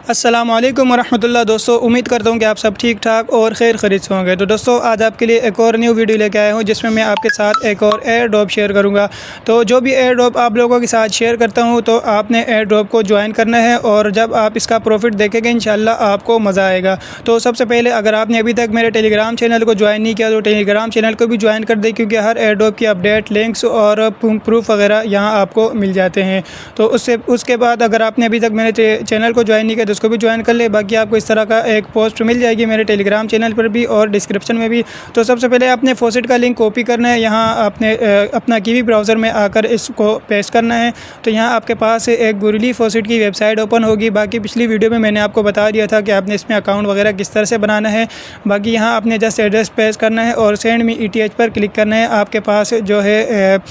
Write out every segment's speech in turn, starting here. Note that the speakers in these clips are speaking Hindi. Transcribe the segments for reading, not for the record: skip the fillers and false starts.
अस्सलामु अलैकुम वरहमतुल्लाह। दोस्तों, उम्मीद करता हूँ कि आप सब ठीक ठाक और खैर खरीद से होंगे। तो दोस्तों, आज आपके लिए एक और न्यू वीडियो लेके आया हूँ जिसमें मैं आपके साथ एक और एयर ड्रॉप शेयर करूँगा। तो जो भी एयर ड्रॉप आप लोगों के साथ शेयर करता हूँ तो आपने एयर ड्रॉप को ज्वाइन करना है और जब आप इसका प्रॉफिट देखेंगे इंशाल्लाह आपको मज़ा आएगा। तो सबसे पहले अगर आपने अभी तक मेरे टेलीग्राम चैनल को ज्वाइन नहीं किया तो टेलीग्राम चैनल को भी ज्वाइन कर दें, क्योंकि हर एयर ड्रॉप की अपडेट, लिंक्स और प्रूफ वगैरह यहाँ आपको मिल जाते हैं। तो उसके बाद अगर आपने अभी तक मेरे चैनल को ज्वाइन नहीं किया तो उसको भी ज्वाइन कर ले। बाकी आपको इस तरह का एक पोस्ट मिल जाएगी मेरे टेलीग्राम चैनल पर भी और डिस्क्रिप्शन में भी। तो सबसे पहले आपने फॉसेट का लिंक कॉपी करना है। यहाँ आपने अपना कीवी ब्राउज़र में आकर इसको पेस्ट करना है। तो यहाँ आपके पास एक गुरली फॉसेट की वेबसाइट ओपन होगी। बाकी पिछली वीडियो में मैंने आपको बता दिया था कि आपने इसमें अकाउंट वगैरह किस तरह से बनाना है। बाकी यहाँ आपने जस्ट एड्रेस पेस्ट करना है और सेंड मी ETH पर क्लिक करना है। आपके पास जो है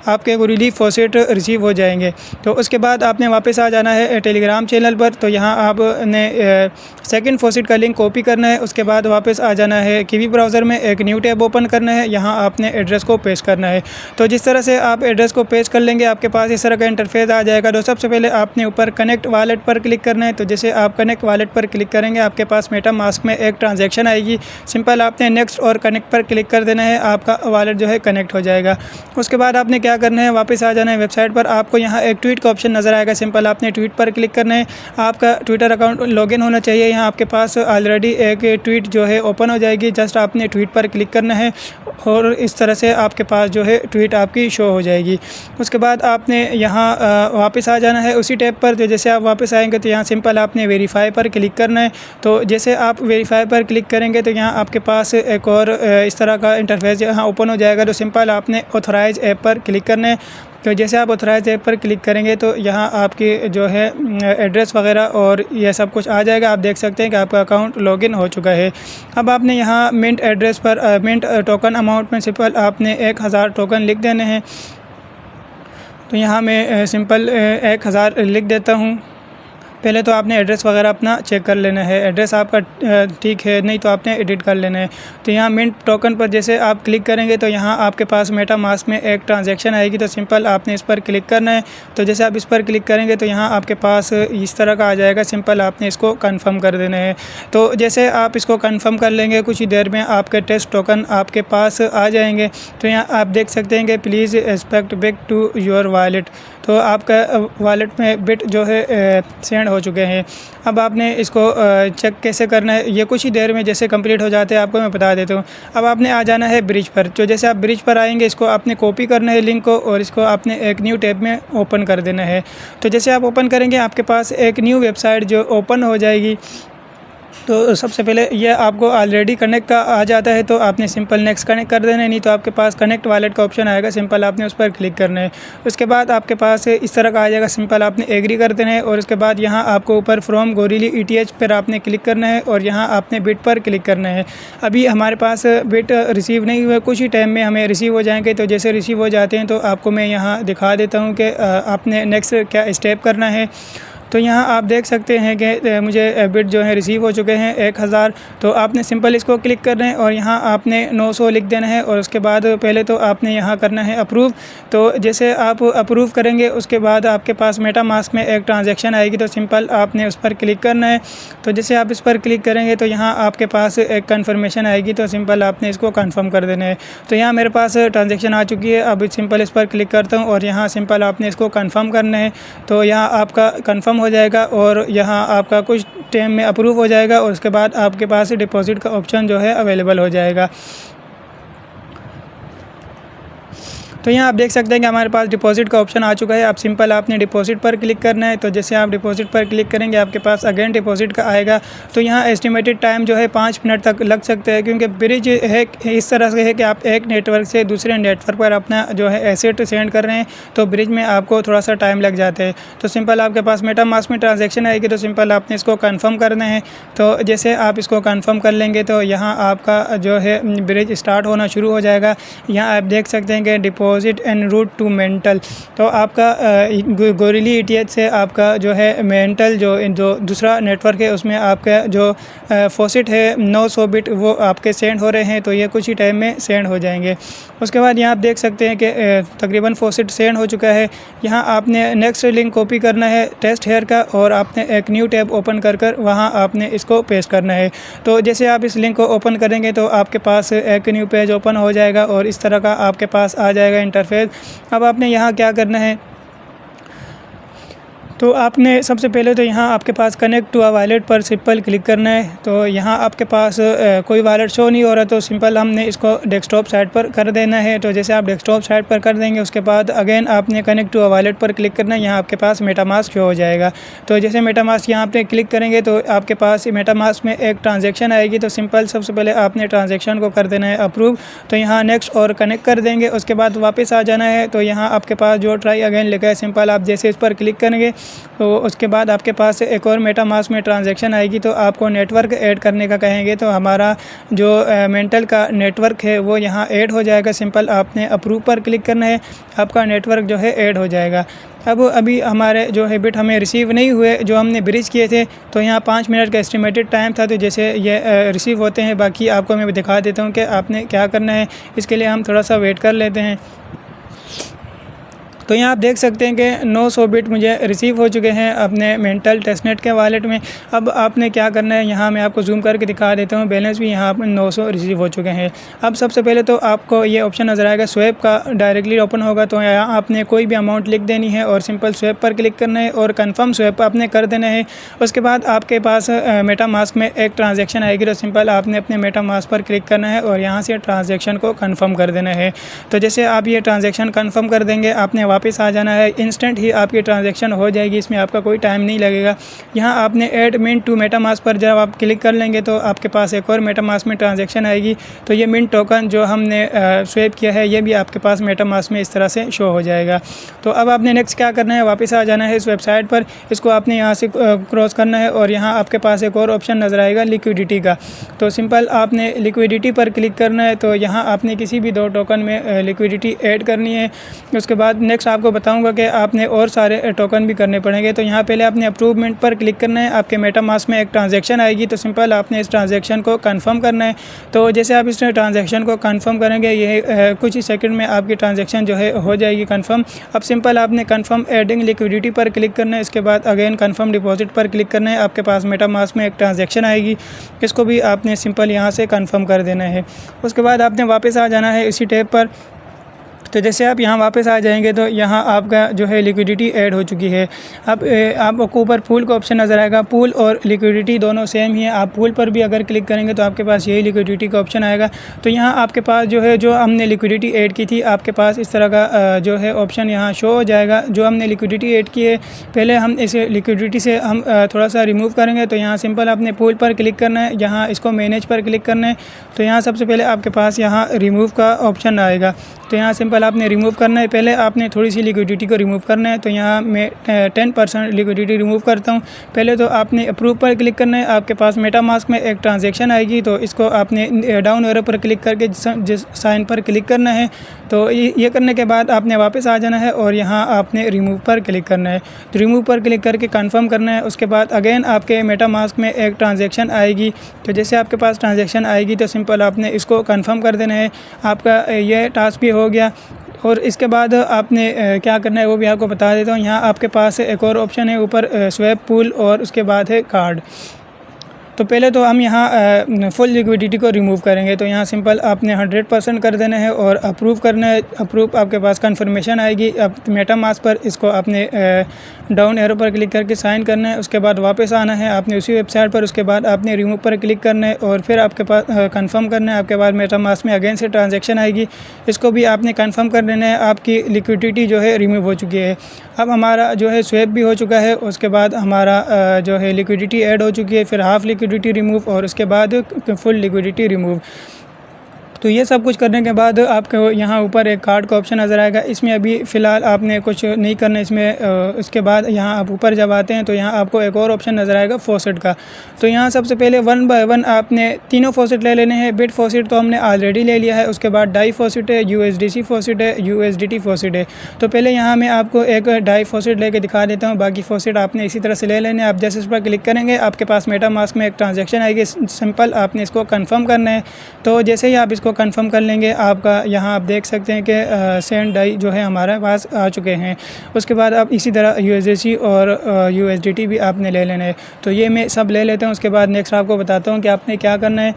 आपके गुरली फॉसेट रिसीव हो जाएंगे। तो उसके बाद आपने वापस आ जाना है टेलीग्राम चैनल पर। तो यहाँ आपने सेकंड फॉसेट का लिंक कॉपी करना है। उसके बाद वापस आ जाना है कीवी ब्राउज़र में, एक न्यू टैब ओपन करना है। यहाँ आपने एड्रेस को पेस्ट करना है। तो जिस तरह से आप एड्रेस को पेस्ट कर लेंगे आपके पास इस तरह का इंटरफेस आ जाएगा। तो सबसे पहले आपने ऊपर कनेक्ट वॉलेट पर क्लिक करना है। तो जैसे आप कनेक्ट वॉलेट पर क्लिक करेंगे आपके पास मेटामास्क में एक ट्रांजेक्शन आएगी। सिंपल आपने नेक्स्ट और कनेक्ट पर क्लिक कर देना है, आपका वॉलेट जो है कनेक्ट हो जाएगा। उसके बाद आपने क्या करना है, वापस आ जाना है वेबसाइट पर। आपको यहाँ एक ट्वीट का ऑप्शन नज़र आएगा। सिंपल आपने ट्वीट पर क्लिक करना है। आपका ट्विटर अकाउंट लॉगिन होना चाहिए। यहाँ आपके पास ऑलरेडी एक ट्वीट जो है ओपन हो जाएगी। जस्ट आपने ट्वीट पर क्लिक करना है और इस तरह से आपके पास जो है ट्वीट आपकी शो हो जाएगी। उसके बाद आपने यहाँ वापस आ जाना है उसी टैब पर। तो जैसे आप वापस आएंगे तो यहाँ सिंपल आपने वेरीफाई पर क्लिक करना है। तो जैसे आप वेरीफाई पर क्लिक करेंगे तो यहाँ आपके पास एक और इस तरह का इंटरफेस यहाँ ओपन हो जाएगा। तो सिंपल आपने ऑथराइज ऐप पर क्लिक करना है। तो जैसे आप ऑथराइज ऐप पर क्लिक करेंगे तो यहाँ आपकी जो है एड्रेस वगैरह और यह सब कुछ आ जाएगा। आप देख सकते हैं कि आपका अकाउंट लॉगिन हो चुका है। अब आपने यहाँ मिंट एड्रेस पर मिंट टोकन अमाउंट में सिंपल आपने 1000 टोकन लिख देने हैं। तो यहाँ मैं सिंपल 1000 लिख देता हूँ। पहले तो आपने एड्रेस वगैरह अपना चेक कर लेना है, एड्रेस आपका ठीक है, नहीं तो आपने एडिट कर लेना है। तो यहाँ मिंट टोकन पर जैसे आप क्लिक करेंगे तो यहाँ आपके पास मेटामास्क में एक ट्रांजैक्शन आएगी। तो सिंपल आपने इस पर क्लिक करना है। तो जैसे आप इस पर क्लिक करेंगे तो यहाँ आपके पास इस तरह का आ जाएगा। सिंपल आपने इसको कन्फर्म कर देना है। तो जैसे आप इसको कन्फर्म कर लेंगे कुछ ही देर में आपके टेस्ट टोकन आपके पास आ जाएंगे। तो यहाँ आप देख सकते हैं कि please expect bit to your wallet. तो आपका वॉलेट में बिट जो है सेंड हो चुके हैं। अब आपने इसको चेक कैसे करना है ये कुछ ही देर में जैसे कंप्लीट हो जाते हैं आपको मैं बता देता हूँ। अब आपने आ जाना है ब्रिज पर। तो जैसे आप ब्रिज पर आएंगे इसको आपने कॉपी करना है लिंक को और इसको आपने एक न्यू टैब में ओपन कर देना है। तो जैसे आप ओपन करेंगे आपके पास एक न्यू वेबसाइट जो ओपन हो जाएगी। तो सबसे पहले ये आपको ऑलरेडी कनेक्ट का आ जाता है तो आपने सिंपल नेक्स्ट कनेक्ट कर देना है, नहीं तो आपके पास कनेक्ट वॉलेट का ऑप्शन आएगा। सिंपल आपने उस पर क्लिक करना है। उसके बाद आपके पास इस तरह का आ जाएगा। सिंपल आपने एग्री कर देना है और उसके बाद यहाँ आपको ऊपर फ्रॉम गुरली ETH पर आपने क्लिक करना है और यहाँ आपने बिट पर क्लिक करना है। अभी हमारे पास बिट रिसीव नहीं हुआ, कुछ ही टाइम में हमें रिसीव हो जाएंगे। तो जैसे रिसीव हो जाते हैं तो आपको मैं यहाँ दिखा देता हूँ कि आपने नेक्स्ट क्या स्टेप करना है। तो यहाँ आप देख सकते हैं कि मुझे बिट जो है रिसीव हो चुके हैं 1000। तो आपने सिंपल इसको क्लिक करना है और यहाँ आपने 900 लिख देना है और उसके बाद पहले तो आपने यहाँ करना है अप्रूव। तो जैसे आप अप्रूव करेंगे उसके बाद आपके पास मेटामास्क में एक ट्रांजैक्शन आएगी। तो सिंपल आपने उस पर क्लिक करना है। तो जैसे आप इस पर क्लिक करेंगे तो यहाँ आपके पास एक कन्फर्मेशन आएगी। तो सिंपल आपने इसको कन्फर्म कर देना है। तो यहाँ मेरे पास ट्रांजैक्शन आ चुकी है। अब सिंपल इस पर क्लिक करता हूँ और यहाँ सिंपल आपने इसको कन्फर्म करना है। तो यहाँ आपका कन्फर्म हो जाएगा और यहाँ आपका कुछ टाइम में अप्रूव हो जाएगा और उसके बाद आपके पास डिपॉजिट का ऑप्शन जो है अवेलेबल हो जाएगा। तो यहाँ आप देख सकते हैं कि हमारे पास डिपॉजिट का ऑप्शन आ चुका है। आप सिंपल आपने डिपॉजिट पर क्लिक करना है। तो जैसे आप डिपॉजिट पर क्लिक करेंगे आपके पास अगेन डिपॉजिट का आएगा। तो यहाँ एस्टिमेटेड टाइम जो है 5 मिनट तक लग सकते हैं, क्योंकि ब्रिज है इस तरह से है कि आप एक नेटवर्क से दूसरे नेटवर्क पर अपना जो है एसेट सेंड कर रहे हैं। तो ब्रिज में आपको थोड़ा सा टाइम लग जाता है। तो सिंपल आपके पास मेटामास्क में ट्रांजेक्शन आएगी। तो सिंपल आपने इसको कन्फर्म करना है। तो जैसे आप इसको कन्फर्म कर लेंगे तो यहाँ आपका जो है ब्रिज स्टार्ट होना शुरू हो जाएगा। यहाँ आप देख सकते हैं कि deposit and root to mental. तो आपका गोरिल्ला ETH से आपका जो है मेंटल जो दूसरा नेटवर्क है उसमें आपका जो फॉसिट है 900 बिट वो आपके सेंड हो रहे हैं। तो ये कुछ ही टाइम में सेंड हो जाएंगे। उसके बाद यहाँ आप देख सकते हैं कि तकरीबन फॉसिट सेंड हो चुका है। यहाँ आपने नेक्स्ट लिंक कॉपी करना है टेस्ट हेयर का, और आपने एक न्यू टैब ओपन कर वहाँ आपने इसको पेस्ट करना है। तो जैसे आप इस लिंक को ओपन करेंगे तो आपके पास एक न्यू पेज ओपन हो जाएगा और इस तरह का आपके पास आ जाएगा इंटरफेस। अब आपने यहाँ क्या करना है, तो आपने सबसे पहले तो यहाँ आपके पास कनेक्ट टू अ वॉलेट पर सिंपल क्लिक करना है। तो यहाँ आपके पास कोई वॉलेट शो नहीं हो रहा, तो सिंपल हमने इसको डेस्कटॉप साइट पर कर देना है। तो जैसे आप डेस्कटॉप साइट पर कर देंगे उसके बाद अगेन आपने कनेक्ट टू अ वॉलेट पर क्लिक करना है। यहाँ आपके पास मेटामास्क शो हो जाएगा। तो जैसे मेटामास्क यहाँ पे क्लिक करेंगे तो आपके पास मेटामास्क में एक ट्रांजेक्शन आएगी। तो सिंपल सबसे पहले आपने ट्रांजेक्शन को कर देना है अप्रूव। तो यहाँ नेक्स्ट और कनेक्ट कर देंगे। उसके बाद वापस आ जाना है। तो यहाँ आपके पास जो ट्राई अगेन लिखा है सिंपल आप जैसे इस पर क्लिक करेंगे तो उसके बाद आपके पास एक और मेटामास्क में ट्रांजैक्शन आएगी। तो आपको नेटवर्क ऐड करने का कहेंगे तो हमारा जो मेंटल का नेटवर्क है वो यहाँ ऐड हो जाएगा। सिंपल आपने अप्रूव पर क्लिक करना है, आपका नेटवर्क जो है ऐड हो जाएगा। अब अभी हमारे जो है बिट हमें रिसीव नहीं हुए जो हमने ब्रिज किए थे। तो यहाँ 5 मिनट का एस्टिमेटेड टाइम था। तो जैसे ये रिसीव होते हैं बाकी आपको मैं दिखा देता हूँ कि आपने क्या करना है। इसके लिए हम थोड़ा सा वेट कर लेते हैं। तो यहाँ आप देख सकते हैं कि 900 बिट मुझे रिसीव हो चुके हैं अपने मेंटल टेस्टनेट के वॉलेट में। अब आपने क्या करना है, यहाँ मैं आपको जूम करके दिखा देता हूँ। बैलेंस भी यहाँ पर 900 रिसीव हो चुके हैं। अब सबसे पहले तो आपको ये ऑप्शन नज़र आएगा स्वैप का, डायरेक्टली ओपन होगा। तो यहाँ आपने कोई भी अमाउंट लिख देनी है और सिंपल स्वैप पर क्लिक करना है और कन्फर्म स्वैप आपने कर देना है। उसके बाद आपके पास मेटामास्क में एक ट्रांजेक्शन आएगी। तो सिंपल आपने अपने मेटामास्क पर क्लिक करना है और यहाँ से ट्रांजेक्शन को कन्फर्म कर देना है। तो जैसे आप ये ट्रांजेक्शन कन्फर्म कर देंगे आपने वापस आ जाना है। इंस्टेंट ही आपकी ट्रांजैक्शन हो जाएगी, इसमें आपका कोई टाइम नहीं लगेगा। यहाँ आपने ऐड मिंट टू मेटामास्क पर जब आप क्लिक कर लेंगे तो आपके पास एक और मेटामास्क में ट्रांजैक्शन आएगी। तो ये मिंट टोकन जो हमने स्वैप किया है ये भी आपके पास मेटामास्क में इस तरह से शो हो जाएगा। तो अब आपने नेक्स्ट क्या करना है, वापस आ जाना है इस वेबसाइट पर। इसको आपने यहाँ से क्रॉस करना है और यहाँ आपके पास एक और ऑप्शन नज़र आएगा लिक्विडिटी का। तो सिंपल आपने लिक्विडिटी पर क्लिक करना है। तो यहाँ आपने किसी भी 2 टोकन में लिक्विडिटी ऐड करनी है। उसके बाद नेक्स्ट आपको बताऊंगा कि आपने और सारे टोकन भी करने पड़ेंगे। तो यहाँ पहले आपने अप्रूवमेंट पर क्लिक करना है। आपके मेटामास्क में एक ट्रांजैक्शन आएगी। तो सिंपल आपने इस ट्रांजैक्शन को कंफर्म करना है। तो जैसे आप इस ट्रांजैक्शन को कंफर्म करेंगे ये कुछ ही सेकंड में आपकी ट्रांजैक्शन जो है हो जाएगी कंफर्म। अब सिंपल आपने कंफर्म एडिंग लिक्विडिटी पर क्लिक करना है। इसके बाद अगेन कंफर्म डिपॉजिट पर क्लिक करना है। आपके पास मेटामास्क में एक ट्रांजैक्शन आएगी, इसको भी आपने सिंपल यहाँ से कंफर्म कर देना है। उसके बाद आपने वापस आ जाना है इसी टैब पर। तो जैसे आप यहाँ वापस आ जाएंगे तो यहाँ आपका जो है लिक्विडिटी ऐड हो चुकी है। अब आपको ऊपर पूल का ऑप्शन नज़र आएगा। पूल और लिक्विडिटी दोनों सेम ही है। आप पूल पर भी अगर क्लिक करेंगे तो आपके पास यही लिक्विडिटी का ऑप्शन आएगा। तो यहाँ आपके पास जो है जो हमने लिक्विडिटी ऐड की थी आपके पास इस तरह का जो है ऑप्शन यहाँ शो हो जाएगा। जो हमने लिक्विडिटी ऐड की है पहले हम इसे लिक्विडिटी से हम थोड़ा सा रिमूव करेंगे। तो यहाँ सिंपल आपने पूल पर क्लिक करना है, यहाँ इसको मैनेज पर क्लिक करना है। तो यहाँ सबसे पहले आपके पास यहाँ रिमूव का ऑप्शन आएगा। तो यहाँ सिंपल आपने रिमूव करना है। पहले आपने थोड़ी सी लिक्विडिटी को रिमूव करना है। तो यहाँ मैं 10% लिक्विडिटी रिमूव करता हूँ। पहले तो आपने अप्रूव पर क्लिक करना है। आपके पास मेटामास्क में एक ट्रांजैक्शन आएगी। तो इसको आपने डाउन एरो पर क्लिक करके जिस साइन पर क्लिक करना है। तो ये करने के बाद आपने वापस आ जाना है और यहाँ आपने रिमूव पर क्लिक करना है। तो रिमूव पर क्लिक करके कंफर्म करना है। उसके बाद अगेन आपके मेटामास्क में एक ट्रांजैक्शन आएगी। तो जैसे आपके पास ट्रांजैक्शन आएगी तो सिंपल आपने इसको कंफर्म कर देना है। आपका ये टास्क भी हो गया। और इसके बाद आपने क्या करना है वो भी आपको बता देता हूँ। यहाँ आपके पास एक और ऑप्शन है ऊपर स्वैप पूल और उसके बाद है कार्ड। तो पहले तो हम यहाँ फुल लिक्विडिटी को रिमूव करेंगे। तो यहाँ सिंपल आपने 100% कर देना है और अप्रूव करना है। अप्रूव आपके पास कंफर्मेशन आएगी। अब मेटामास्क पर इसको आपने डाउन एरो पर क्लिक करके साइन करना है। उसके बाद वापस आना है आपने उसी वेबसाइट पर। उसके बाद आपने रिमूव पर क्लिक करना है और फिर आपके पास कंफर्म करना है। आपके बाद मेटामास्क में अगेन से ट्रांजैक्शन आएगी, इसको भी आपने कंफर्म कर देना है। आपकी लिक्विडिटी जो है रिमूव हो चुकी है। अब हमारा जो है स्वैप भी हो चुका है। उसके बाद हमारा जो है लिक्विडिटी ऐड हो चुकी है, फिर हाफ लिक्विडिटी रिमूव और उसके बाद फुल लिक्विडिटी रिमूव। तो ये सब कुछ करने के बाद आपको यहाँ ऊपर एक कार्ड का ऑप्शन नज़र आएगा। इसमें अभी फ़िलहाल आपने कुछ नहीं करना इसमें। उसके बाद यहाँ आप ऊपर जब आते हैं तो यहाँ आपको एक और ऑप्शन नज़र आएगा फॉसेट का। तो यहाँ सबसे पहले 1 बाय 1 आपने तीनों फॉसेट ले लेने हैं। बिट फॉसेट तो हमने ऑलरेडी ले लिया है। उसके बाद डाई फॉसेट है, USDC फॉसेट है, USDT फॉसेट है। तो पहले यहाँ मैं आपको एक डाई फॉसेट लेके दिखा देता हूँ। बाकी फॉसेट आपने इसी तरह से ले लेने। आप जैसे इस पर क्लिक करेंगे आपके पास मेटामास्क में एक ट्रांजैक्शन आएगी। सिंपल आपने इसको कन्फर्म करना है। तो जैसे ही आप इसको कन्फर्म कर लेंगे आपका यहाँ आप देख सकते हैं कि सेंड डाई जो है हमारे पास आ चुके हैं। उसके बाद आप इसी तरह USDC और USDT भी आपने ले लेना है। तो ये मैं सब ले लेता हूँ। उसके बाद नेक्स्ट आपको बताता हूँ कि आपने क्या करना है।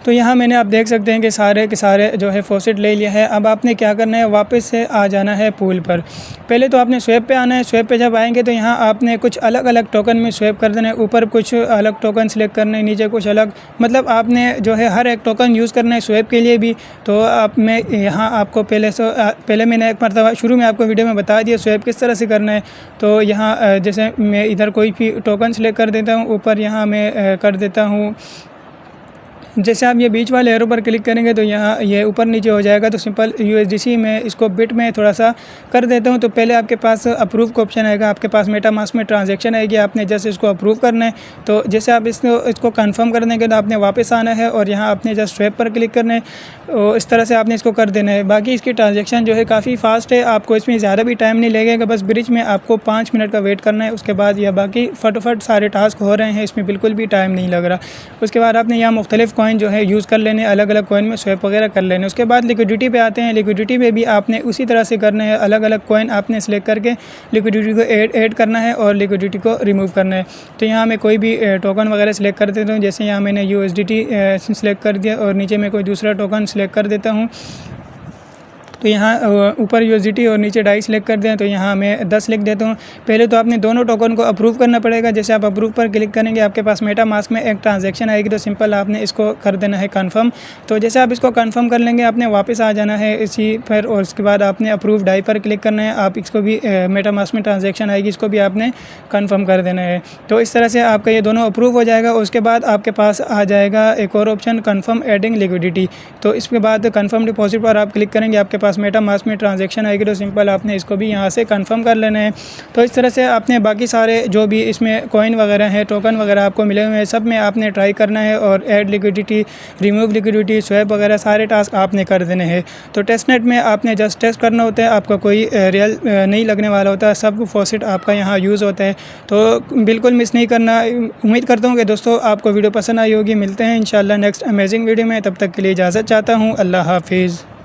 तो यहाँ मैंने आप देख सकते हैं कि सारे के सारे जो है फॉसेट ले लिया है। अब आपने क्या करना है, वापस से आ जाना है पूल पर। पहले तो आपने स्वैप पे आना है। स्वैप पे जब आएंगे तो यहाँ आपने कुछ अलग अलग टोकन में स्वैप कर देना है। ऊपर कुछ अलग टोकन सेलेक्ट करने हैं, नीचे कुछ अलग, मतलब आपने जो है हर एक टोकन यूज़ करना है स्वैप के लिए भी। तो आप मैं यहाँ आपको पहले मैंने एक मरतबा शुरू में आपको वीडियो में बता दिया स्वैप किस तरह से करना है। तो यहाँ जैसे मैं इधर कोई भी टोकन सेलेक्ट कर देता हूँ, ऊपर यहाँ मैं कर देता हूँ, जैसे आप ये बीच वाले एरो पर क्लिक करेंगे तो यहाँ ये ऊपर नीचे हो जाएगा। तो सिंपल USDC में इसको बिट में थोड़ा सा कर देता हूँ। तो पहले आपके पास अप्रूव का ऑप्शन आएगा, आपके पास मेटामास्क में ट्रांजैक्शन आएगी, आपने जस्ट इसको अप्रूव करना है। तो जैसे आप इसको कंफर्म कर देंगे तो आपने वापस आना है और यहाँ आपने जस्ट स्वैप पर क्लिक करना है। और इस तरह से आपने इसको कर देना है। बाकी इसकी ट्रांजैक्शन जो है काफ़ी फास्ट है, आपको इसमें ज़्यादा भी टाइम नहीं लगेगा। बस ब्रिज में आपको 5 मिनट का वेट करना है। उसके बाद यह बाकी फटाफट सारे टास्क हो रहे हैं, इसमें बिल्कुल भी टाइम नहीं लग रहा। उसके बाद आपने यहाँ मुख्तलिफ कॉइन जो है यूज़ कर लेने, अलग अलग कॉइन में स्वैप वगैरह कर लेने। उसके बाद लिक्विडिटी पे आते हैं। लिक्विडिटी पे भी आपने उसी तरह से करना है, अलग अलग कॉइन आपने सेलेक्ट करके लिक्विडिटी को ऐड करना है और लिक्विडिटी को रिमूव करना है। तो यहाँ मैं कोई भी टोकन वगैरह सेलेक्ट कर देता हूँ। जैसे यहाँ मैंने USDT सेलेक्ट कर दिया और नीचे मैं कोई दूसरा टोकन सेलेक्ट कर देता हूँ। तो यहाँ ऊपर USDT और नीचे डाई सेलेक्ट कर दें। तो यहाँ मैं 10 लिख देता हूँ। पहले तो आपने दोनों टोकन को अप्रूव करना पड़ेगा। जैसे आप अप्रूव पर क्लिक करेंगे आपके पास मेटामास्क में एक ट्रांजैक्शन आएगी। तो सिंपल आपने इसको कर देना है कन्फर्म। तो जैसे आप इसको कन्फर्म कर लेंगे आपने वापस आ जाना है इसी पर और उसके बाद आपने अप्रूव डाई पर क्लिक करना है। आप इसको भी मेटामास्क में ट्रांजैक्शन आएगी, इसको भी आपने कन्फर्म कर देना है। तो इस तरह से आपका ये दोनों अप्रूव हो जाएगा। उसके बाद आपके पास आ जाएगा एक और ऑप्शन कन्फर्म एडिंग लिक्विडिटी। तो इसके बाद कन्फर्म डिपॉजिट पर आप क्लिक करेंगे, आपके पास मेटामास्क में ट्रांजैक्शन आएगी। तो सिंपल आपने इसको भी यहाँ से कंफर्म कर लेना है। तो इस तरह से आपने बाकी सारे जो भी इसमें कॉइन वगैरह हैं, टोकन वगैरह आपको मिले हुए हैं, सब में आपने ट्राई करना है और add liquidity, remove liquidity, swap वगैरह सारे टास्क आपने कर देने हैं। तो टेस्टनेट में आपने जस्ट टेस्ट करना होता है, आपका कोई रियल नहीं लगने वाला होता है, सब फॉसेट आपका यहाँ यूज़ होता है। तो बिल्कुल मिस नहीं करना। उम्मीद करता हूँ कि दोस्तों आपको वीडियो पसंद आई होगी। मिलते हैं इंशाल्लाह नेक्स्ट अमेजिंग वीडियो में, तब तक के लिए इजाज़त चाहता हूँ। अल्लाह हाफिज़।